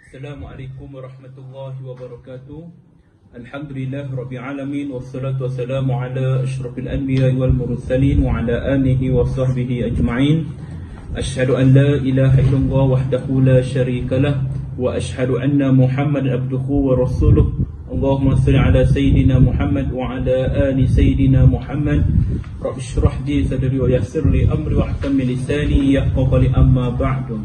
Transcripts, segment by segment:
Assalamualaikum warahmatullahi wabarakatuh. Alhamdulillah rabbil alamin wassalatu wassalamu ala asyrafil anbiya'i wal mursalin wa ala alihi wa sahbihi ajma'in. Asyhadu an la ilaha illallah wahdahu la syarika lah wa asyhadu anna Muhammadan abduhu wa rasuluh. Allahumma shalli ala sayyidina Muhammad wa ala ali sayyidina Muhammad. Rabbi shrah li sadri wa yassir li amri wa ahkam lisani yafqahu qawli, amma ba'du.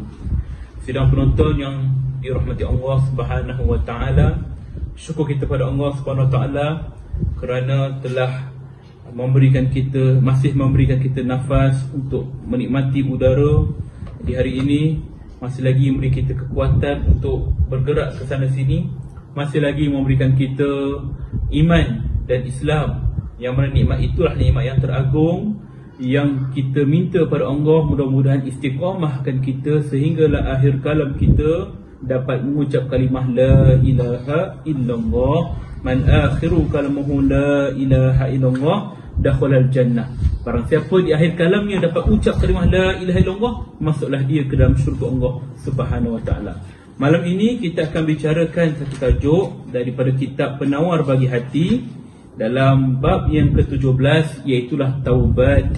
Sidang penonton yang dirahmati Allah Subhanahu wa taala, syukur kita pada Allah Subhanahu wa taala kerana telah masih memberikan kita nafas untuk menikmati udara di hari ini, masih lagi memberi kita kekuatan untuk bergerak ke sana sini, masih lagi memberikan kita iman dan Islam, yang mana nikmat itulah nikmat yang teragung yang kita minta pada Allah. Mudah-mudahan istiqamahkan kita sehinggalah akhir kalam kita dapat mengucap kalimah la ilaha illallah. Man akhiru kalamuhu la ilaha illallah dakhalal jannah. Barang siapa di akhir kalamnya dapat ucap kalimah la ilaha illallah, masuklah dia ke dalam syurga Allah Subhanahu wa taala. Malam ini kita akan bicarakan satu tajuk daripada kitab Penawar Bagi Hati dalam bab yang ke-17, iaitulah taubat.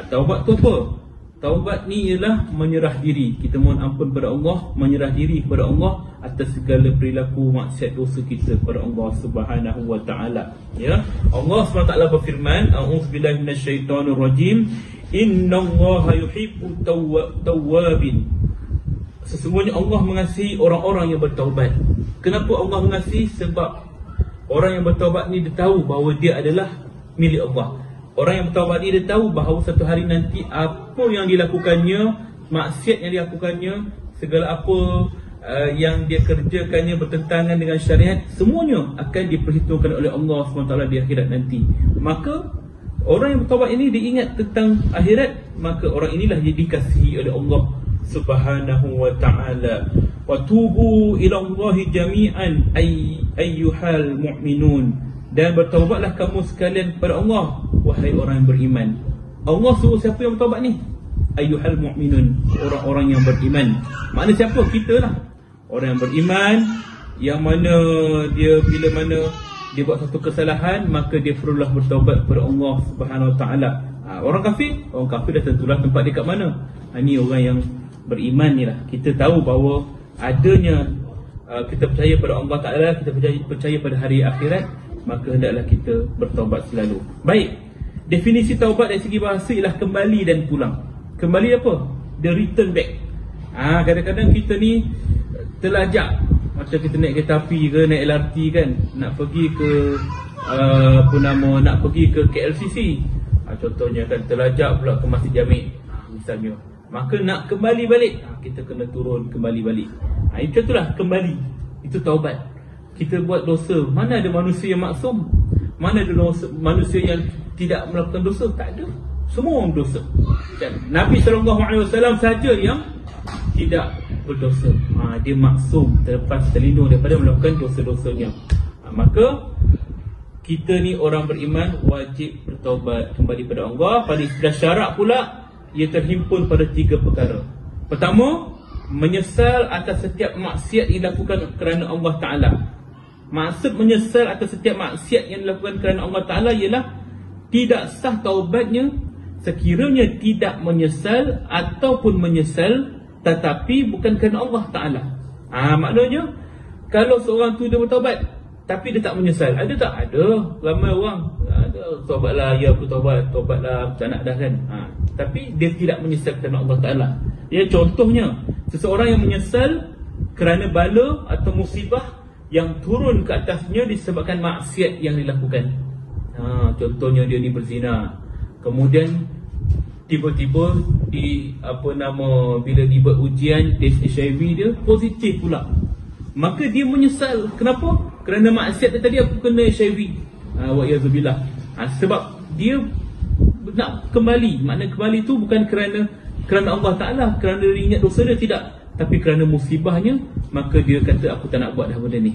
Taubat tu apa? Taubat ni ialah menyerah diri. Kita mohon ampun kepada Allah, menyerah diri kepada Allah atas segala perilaku maksiat dosa kita kepada Allah Subhanahu wa taala. Ya. Allah Subhanahu wa taala berfirman, a'udzubillahi minasyaitonirrajim, innallaha yuhibbu tawwabin. Sesungguhnya Allah mengasihi orang-orang yang bertaubat. Kenapa Allah mengasihi? Sebab orang yang bertaubat ni dia tahu bahawa dia adalah milik Allah. Orang yang bertaubat ni dia tahu bahawa satu hari nanti apa yang dilakukannya, maksiat yang dilakukannya, segala apa yang dia kerjakannya bertentangan dengan syariat, semuanya akan diperhitungkan oleh Allah SWT di akhirat nanti. Maka orang yang bertaubat ini diingat tentang akhirat, maka orang inilah yang dikasihi oleh Allah Subhanahu wa ta'ala. Wa tubu ila Allahi jami'an ayyuhal mu'minun. Dan bertaubatlah kamu sekalian kepada Allah, wahai orang yang beriman. Allah suruh siapa yang bertaubat ni? Ayyuhal mu'minun, orang-orang yang beriman. Makna siapa? Kita lah, orang yang beriman, yang mana dia bila mana dia buat satu kesalahan, maka dia perlulah bertaubat kepada Allah Subhanahu wa ta'ala. Orang kafir dah tentulah tempat dia kat mana. Ini orang yang beriman ni lah. Kita tahu bahawa adanya kita percaya pada Allah Ta'ala, kita percaya pada hari akhirat, maka hendaklah kita bertaubat selalu. Baik, definisi taubat dari segi bahasa ialah kembali dan pulang. Kembali apa? The return back. Kadang-kadang kita ni terlajak, macam kita naik kereta api ke, naik LRT kan, nak pergi ke nak pergi ke KLCC, contohnya kan, terlajak pula ke Masjid Jami' misalnya, maka nak kembali balik, kita kena turun kembali balik. Itu itulah kembali. Itu taubat. Kita buat dosa, mana ada manusia yang maksum? Mana ada manusia yang tidak melakukan dosa? Tak ada. Semua orang berdosa. Dan Nabi SAW saja yang tidak berdosa. Dia maksum, terlindung daripada melakukan dosa-dosanya. Maka kita ni orang beriman wajib bertaubat kembali pada Allah. Pada istilah syarak pula, ia terhimpun pada 3 perkara. Pertama, menyesal atas setiap maksiat yang dilakukan kerana Allah Ta'ala. Maksud menyesal atas setiap maksiat yang dilakukan kerana Allah Ta'ala ialah tidak sah taubatnya sekiranya tidak menyesal ataupun menyesal tetapi bukan kerana Allah Ta'ala. Maknanya, kalau seorang tu dia bertaubat tapi dia tak menyesal, ada tak? Ada. Ramai orang taubatlah, ya aku taubatlah, tak nak dah kan. Tapi dia tidak menyesal kerana Allah Ta'ala. Ya, contohnya, seseorang yang menyesal kerana bala atau musibah yang turun ke atasnya disebabkan maksiat yang dilakukan. Contohnya dia ni berzina, kemudian tiba-tiba bila dibuat ujian test HIV dia positif pula, maka dia menyesal. Kenapa? Kerana maksiat dia tadi aku kena HIV. Wa'iyadzubillah. Sebab dia nak kembali. Makna kembali tu bukan kerana Allah Ta'ala, kerana dia ingat dosa dia, tidak, tapi kerana musibahnya, maka dia kata aku tak nak buat dah benda ni.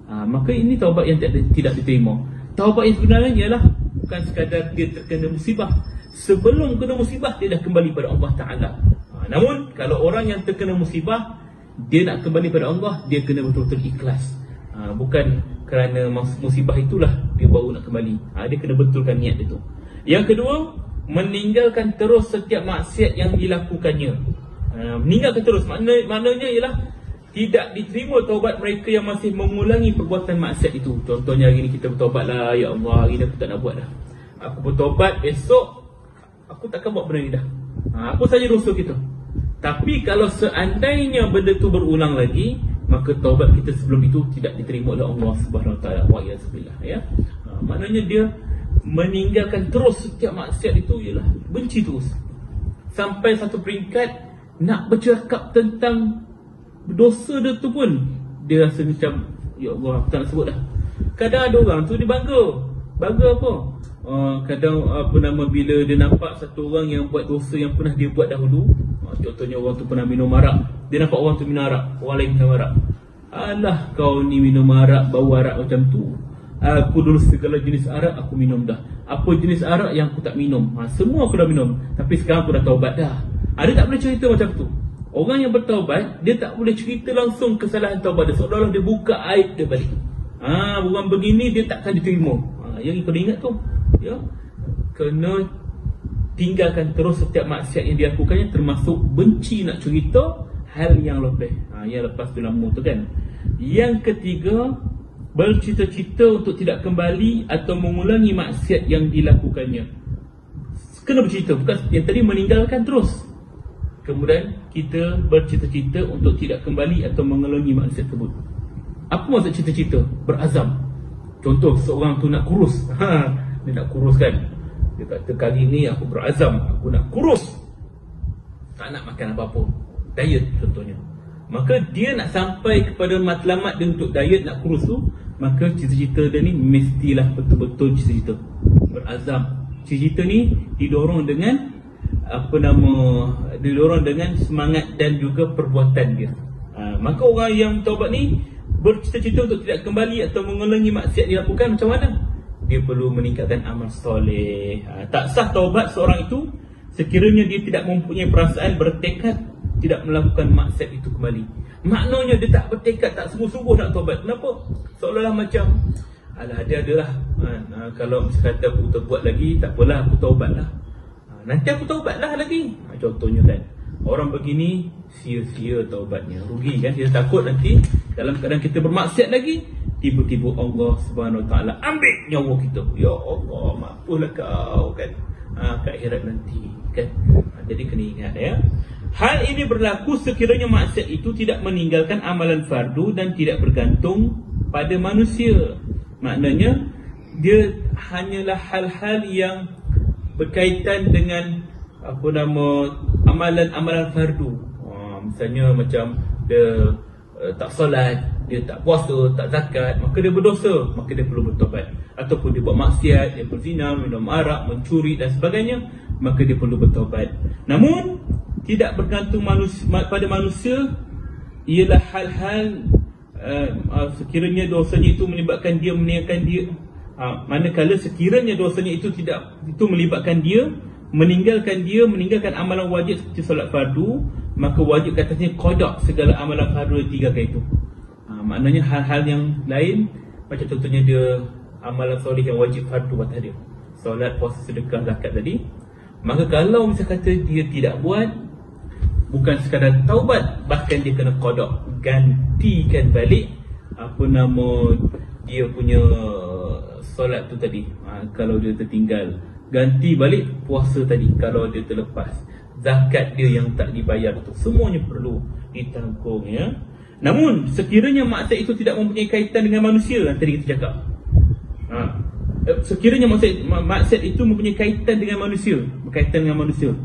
Maka ini taubat yang tidak diterima. Taubat yang sebenarnya ialah bukan sekadar dia terkena musibah, sebelum kena musibah dia dah kembali pada Allah Ta'ala. Namun kalau orang yang terkena musibah, dia nak kembali pada Allah, dia kena betul-betul ikhlas. Bukan kerana musibah itulah dia baru nak kembali. Dia kena betulkan niat itu. Yang kedua, meninggalkan terus setiap maksiat yang dilakukannya. Meninggalkan terus maknanya ialah tidak diterima taubat mereka yang masih mengulangi perbuatan maksiat itu. Contohnya hari ni kita bertaubat lah, ya Allah hari ni aku tak nak buat dah. Aku bertaubat, besok aku takkan buat benda ni dah. Apa saja dosa kita. Tapi kalau seandainya benda tu berulang lagi, maka taubat kita sebelum itu tidak diterima oleh Allah Subhanahu Wa Taala. Wa'iyazbillah, ya. Maknanya dia meninggalkan terus setiap maksiat itu ialah benci terus. Sampai satu peringkat nak bercakap tentang dosa dia tu pun dia rasa macam, ya Allah aku tak nak sebut dah. Kadang ada orang tu dia bangga apa? Kadang bila dia nampak satu orang yang buat dosa yang pernah dia buat dahulu. Contohnya orang tu pernah minum arak, dia nampak orang tu minum arak, orang lain minum arak. Alah kau ni minum arak, bau arak macam tu. Aku dulu segala jenis arak aku minum dah. Apa jenis arak yang aku tak minum? Semua aku dah minum. Tapi sekarang aku dah taubat dah. Dia tak boleh cerita macam tu. Orang yang bertaubat, dia tak boleh cerita langsung kesalahan taubat dia. Seolah-olah dia buka aib dia balik. Orang begini dia takkan diterima. Yang kau ingat tu, ya, kena tinggalkan terus setiap maksiat yang dilakukannya, termasuk benci nak cerita hal yang lebih. Yang lepas tu lama tu kan. Yang ketiga, bercita-cita untuk tidak kembali atau mengulangi maksiat yang dilakukannya. Kena bercita, bukan yang tadi meninggalkan terus. Kemudian kita bercita-cita untuk tidak kembali atau mengulangi maksiat tersebut. Apa maksud cita-cita? Berazam. Contoh seorang tu nak kurus. Dia nak kurus kan. Dia kata kali ni aku berazam, aku nak kurus. Tak nak makan apa-apa. Diet contohnya. Maka dia nak sampai kepada matlamat dia untuk diet nak kurus tu, maka cita-cita dia ni mestilah betul-betul cita-cita. Berazam. Cita-cita ni didorong dengan didorong dengan semangat dan juga perbuatan dia. Maka orang yang taubat ni bercita-cita untuk tidak kembali atau mengulangi maksiat dilakukan, macam mana? Dia perlu meningkatkan amal soleh. Tak sah taubat seorang itu sekiranya dia tidak mempunyai perasaan bertekad tidak melakukan maksiat itu kembali. Maknanya dia tak bertekad, tak sungguh-sungguh nak taubat. Kenapa? Seolah-olah macam dia adalah kalau misalnya kata aku terbuat lagi, tak apalah aku taubat lah. Nanti aku taubatlah lagi. Contohnya kan, orang begini sia-sia taubatnya, rugi kan. Kita takut nanti dalam keadaan kita bermaksiat lagi, tiba-tiba Allah Subhanahu Wa Taala ambil nyawa kita. Ya Allah, maafkanlah kau kan. Kat akhirat nanti kan. Jadi kena ingat ya. Hal ini berlaku sekiranya maksiat itu tidak meninggalkan amalan fardu dan tidak bergantung pada manusia. Maknanya dia hanyalah hal-hal yang berkaitan dengan amalan-amalan fardu. Misalnya macam dia tak solat, dia tak puasa, tak zakat, maka dia berdosa, maka dia perlu bertobat. Ataupun dia buat maksiat, dia berzina, minum arak, mencuri dan sebagainya, maka dia perlu bertobat. Namun tidak bergantung pada manusia ialah hal-hal sekiranya dosanya itu melibatkan dia meninggalkan dia. Manakala sekiranya dosanya itu melibatkan dia meninggalkan amalan wajib seperti solat fardu, maka wajib katanya qada segala amalan fardu yang 3 kali itu. Maknanya hal-hal yang lain, macam contohnya dia amalan soleh yang wajib fardu atas dia, solat, puasa, sedekah, zakat tadi. Maka kalau misalnya kata dia tidak buat, bukan sekadar taubat, bahkan dia kena qada, gantikan balik dia punya solat tu tadi, kalau dia tertinggal, ganti balik puasa tadi kalau dia terlepas, zakat dia yang tak dibayar tu, semuanya perlu ditanggung ya. Namun sekiranya maksiat itu tidak mempunyai kaitan dengan manusia, tadi kita cakap, sekiranya maksiat itu mempunyai kaitan dengan manusia, berkaitan dengan manusia,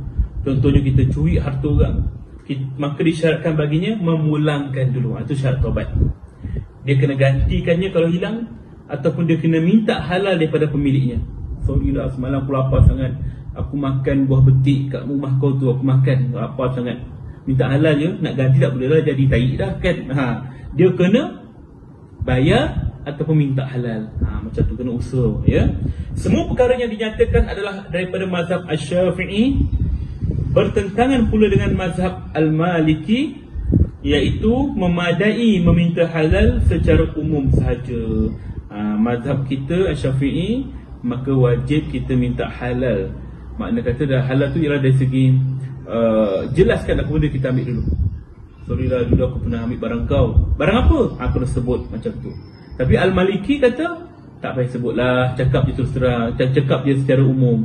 contohnya kita curi harta orang, maka disyaratkan baginya memulangkan dulu. Itu syarat taubat. Dia kena gantikannya kalau hilang, ataupun dia kena minta halal daripada pemiliknya. Sorry lah, semalam aku lapar sangat, aku makan buah betik kat rumah kau tu, aku makan, lapar sangat, minta halal je. Nak ganti tak boleh lah, jadi taik dah kan. Dia kena bayar ataupun minta halal. Macam tu, kena usaha ya. Semua perkara yang dinyatakan adalah daripada mazhab Asy-Syafi'i, bertentangan pula dengan mazhab Al-Maliki, iaitu memadai meminta halal secara umum sahaja. Mazhab kita Syafi'i, maka wajib kita minta halal. Makna kata dah halal tu ialah dari segi jelaskan apa benda kita ambil dulu. Sorry lah, dulu aku pernah ambil barang kau. Barang apa? Aku dah sebut macam tu. Tapi Al-Maliki kata tak payah sebutlah, cakap je terus terang, cakap je secara umum.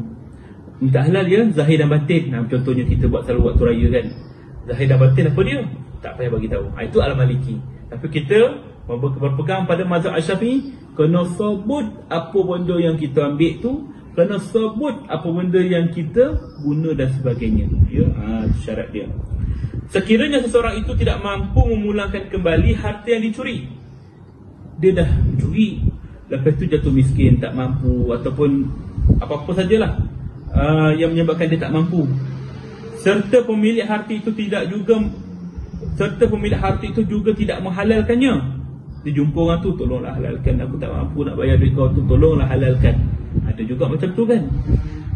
Minta halal dia zahir dan batin. Contohnya kita buat selalu waktu raya kan, zahir dan batin apa dia? Tak payah bagi tahu. Itu Al-Maliki. Tapi kita berpegang pada mazhab Asy-Syafi'i, kena sebut apa benda yang kita ambil tu, kena sebut apa benda yang kita guna dan sebagainya. Ya, syarat dia. Sekiranya seseorang itu tidak mampu memulangkan kembali harta yang dicuri, dia dah curi, lepas tu jatuh miskin, tak mampu, ataupun apa-apa sajalah yang menyebabkan dia tak mampu, serta pemilik harta itu juga tidak menghalalkannya. Dia jumpa orang tu, tolonglah halalkan, aku tak mampu nak bayar duit kau tu, tolonglah halalkan. Ada juga macam tu kan.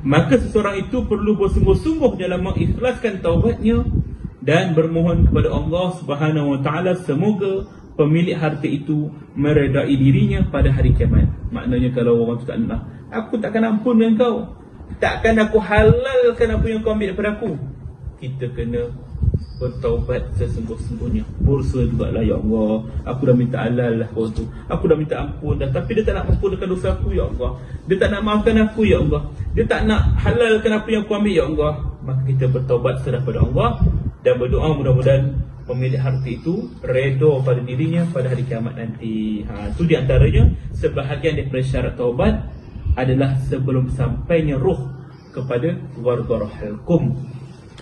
Maka seseorang itu perlu bersungguh-sungguh dalam mengikhlaskan taubatnya dan bermohon kepada Allah Subhanahu Wa Taala semoga pemilik harta itu meredai dirinya pada hari kiamat. Maknanya kalau orang tu tak nak, aku takkan ampunkan kau, takkan aku halalkan apa yang kau ambil daripada aku. Kita kena bertaubat sesungguh-sungguhnya. Berusaha jugalah, ya Allah, aku dah minta halal lah kau tu, aku dah minta ampun dah, tapi dia tak nak ampunkan dosa aku, ya Allah. Dia tak nak maafkan aku, ya Allah. Dia tak nak halalkan apa yang aku ambil, ya Allah. Maka kita bertaubat serah pada Allah dan berdoa mudah-mudahan pemilik harta itu redha pada dirinya pada hari kiamat nanti. Itu di antaranya sebahagian daripada syarat taubat adalah sebelum sampainya roh kepada ghargharah halqum.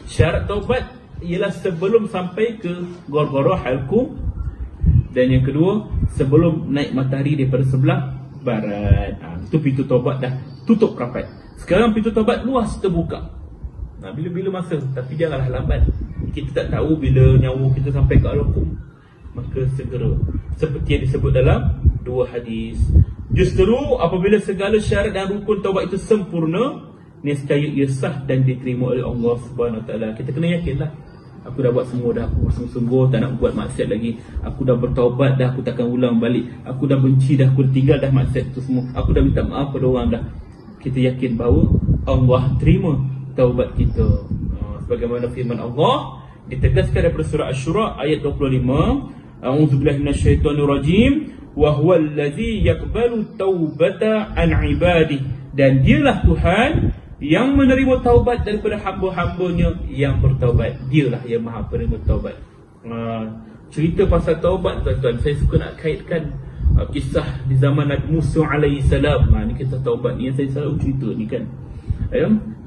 Syarat taubat ialah sebelum sampai ke ghargharah halqum, dan yang kedua sebelum naik matahari daripada sebelah barat. Itu pintu taubat dah tutup rapat. Sekarang pintu taubat luas terbuka. Bila-bila masa, tapi janganlah lambat. Kita tak tahu bila nyawa kita sampai ke halqum, maka segera. Seperti yang disebut dalam dua hadis, justru apabila segala syarat dan rukun taubat itu sempurna, nescaya ia sah dan diterima oleh Allah Subhanahu Wa Taala. Kita kena yakinlah, aku dah buat semua dah, aku bersungguh-sungguh tak nak buat maksiat lagi, aku dah bertaubat dah, aku takkan ulang balik, aku dah benci dah, aku tinggal dah maksiat itu semua, aku dah minta maaf pada orang dah. Kita yakin bahawa Allah terima taubat kita. Sebagaimana firman Allah ditegaskan daripada surah Asy-Syura ayat 25, A'udzubillahi minasyaitonirrajim, wa huwal ladzi yaqbalu taubata an ibadihi, dan dialah Tuhan yang menerima taubat daripada hamba-hambanya yang bertaubat. Dialah yang maha penerima taubat. Cerita pasal taubat tuan-tuan, saya suka nak kaitkan kisah di zaman Nabi Musa alaihi salam. Ni kisah taubat ni yang saya selalu cerita ni kan.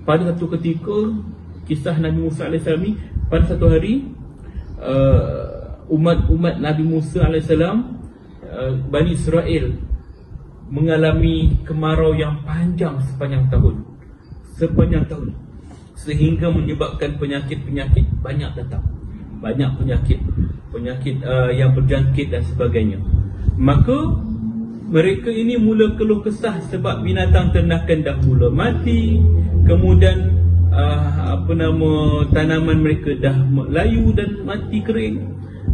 Pada satu ketika, kisah Nabi Musa alaihi salam ni, pada satu hari umat Nabi Musa alaihi salam, Bani Israel, mengalami kemarau yang panjang sepanjang tahun, sehingga menyebabkan penyakit-penyakit banyak datang. Banyak penyakit yang berjangkit dan sebagainya. Maka mereka ini mula keluh kesah sebab binatang ternakan dah mula mati, kemudian tanaman mereka dah layu dan mati kering.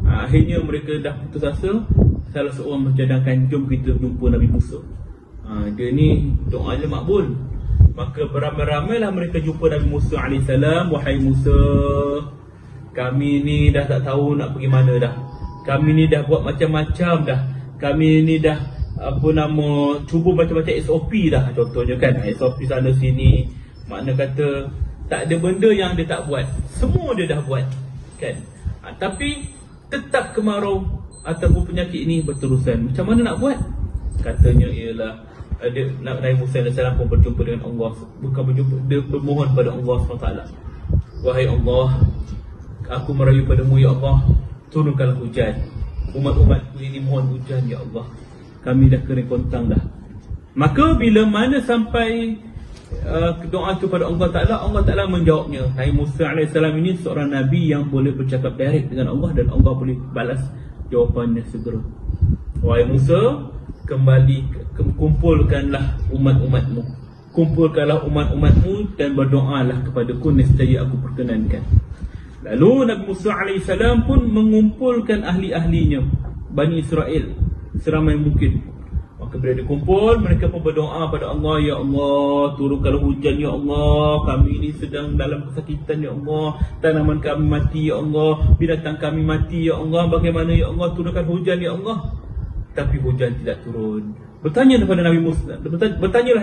Akhirnya mereka dah putus asa. Salah seorang mencadangkan, jom kita jumpa Nabi Musa. Dia ni doanya makbul. Maka beramai-ramailah mereka jumpa Nabi Musa AS. Wahai Musa, kami ni dah tak tahu nak pergi mana dah. Kami ni dah buat macam-macam dah. Kami ni dah cuba macam-macam SOP dah. Contohnya kan, SOP sana sini. Makna kata tak ada benda yang dia tak buat. Semua dia dah buat kan. Tapi tetap kemarau ataupun penyakit ini berterusan. Macam mana nak buat? Katanya ialah Nabi Musa AS pun berjumpa dengan Allah. Bukan berjumpa, dia bermohon pada Allah SWT. Wahai Allah, aku merayu padamu ya Allah, turunkanlah hujan. Umat-umatku ini mohon hujan ya Allah. Kami dah kering kontang dah. Maka bila mana sampai doa kepada Allah Ta'ala, Allah Ta'ala menjawabnya. Nabi Musa AS ini seorang Nabi yang boleh bercakap direct dengan Allah, dan Allah boleh balas jawapannya segera. Wahai Musa, kumpulkanlah umat-umatmu, kumpulkanlah umat-umatmu dan berdoalah kepadaku, nescaya aku perkenankan. Lalu Nabi Musa AS pun mengumpulkan ahli-ahlinya, Bani Israel, seramai mungkin. Maka bila dia kumpul, mereka pun berdoa pada Allah, Ya Allah, turunkanlah hujan Ya Allah, kami ini sedang dalam kesakitan Ya Allah, tanaman kami mati Ya Allah, binatang kami mati Ya Allah, bagaimana Ya Allah, turunkan hujan Ya Allah. Tapi hujan tidak turun. Bertanyalah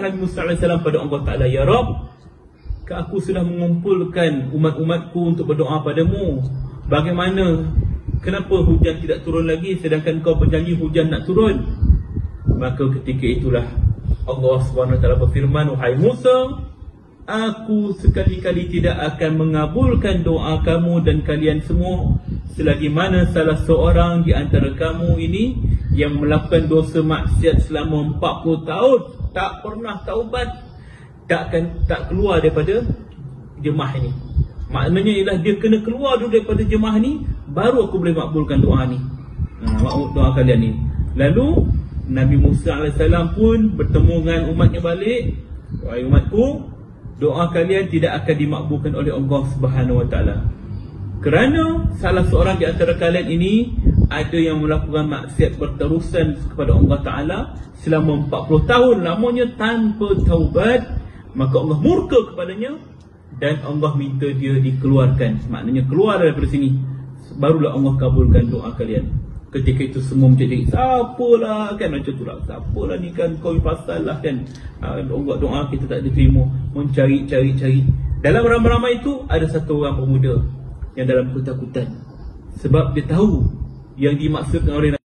Nabi Musa AS pada Allah Ta'ala, Ya Rabb, aku sudah mengumpulkan umat-umatku untuk berdoa padamu, bagaimana, kenapa hujan tidak turun lagi sedangkan kau berjanji hujan nak turun? Maka ketika itulah Allah SWT berfirman, wahai Musa, aku sekali-kali tidak akan mengabulkan doa kamu dan kalian semua selagi mana salah seorang di antara kamu ini yang melakukan dosa maksiat selama 40 tahun tak pernah taubat, tak keluar daripada jemaah ini. Maknanya ialah dia kena keluar dulu daripada jemaah ni, baru aku boleh makbulkan doa ni, doa kalian ni. Lalu Nabi Musa AS pun bertemu dengan umatnya balik, wahai umatku, doa kalian tidak akan dimakbulkan oleh Allah Subhanahu Wa Taala, kerana salah seorang di antara kalian ini ada yang melakukan maksiat berterusan kepada Allah Ta'ala selama 40 tahun lamanya tanpa taubat. Maka Allah murka kepadanya dan Allah minta dia dikeluarkan. Maknanya keluar daripada sini, barulah Allah kabulkan doa kalian. Ketika itu semua menjadi, siapalah kan, macam tu lah, siapalah ni kan, kau pasal lah kan, doa kita tak diterima. Mencari-cari. Dalam ramai-ramai itu ada satu orang pemuda yang dalam ketakutan, sebab dia tahu yang dimaksudkan oleh